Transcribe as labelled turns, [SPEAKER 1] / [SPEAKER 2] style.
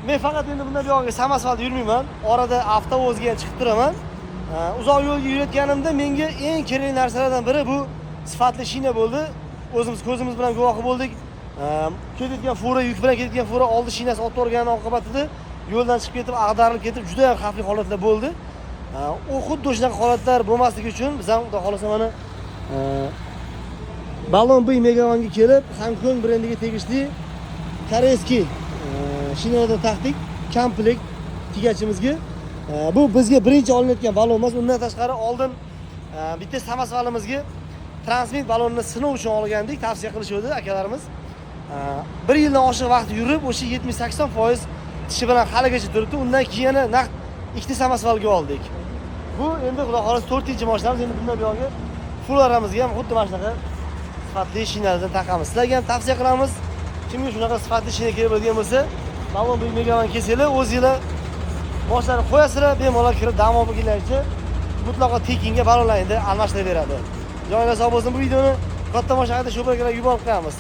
[SPEAKER 1] Men faqat endi bundan buyog'iga samosvalda yurmayman. Orada avtovozga chiqib turaman. Uzoq yo'lga yurayotganimda menga eng kerakli narsalardan biri bu sifatli shina bo'ldi. O'zimiz ko'zimiz bilan guvohi bo'ldik. Ketayotgan fura, yuk bilan ketayotgan fura oldi shinasi otib o'rgani oqibatida yo'ldan chiqib ketib, ag'darilib ketib, juda ham xavfli holatlar bo'ldi. U xuddi o'shunaqa holatlar bo'lmasligi uchun biz ham xudo xolasa mana Balon B Megavanga kelib, Hankong brendiga tegishli koreyskiy shinalardan taxtik komplekt tigachimizga. Bu bizga birinchi olinayotgan balon emas. Undan tashqari oldin bitta samosvalimizga transmit balonni sinov uchun olgandik, tavsiya qilishdi akalarimiz. 1 yildan oshiq vaqt yurib, o'sha 70-80% tishi bilan haligacha turibdi. Undan keyin naqd ikkita samosvalga oldik. Bu endi xudo xolasa 4-mashinamiz. Endi bundan buyog'i fullarimizga ham xuddi mana shunaqa sifatli shinalardan taqamiz. Sizlarga ham tavsiya qilamiz. Kimga shunaqa sifatli shina kerak bo'lgan bo'lsa, Balon B Megavanga kelsanglar, o'zingizlar boshlarni qo'yasizlar, bemalol kirib dam olmagunlaricha mutlaqo tekinga balonlarni almashtirib beradi. Joyingiz sog' bo'lsin. Bu videoni katta mashaqada shu yerga yuborib qo'yamiz.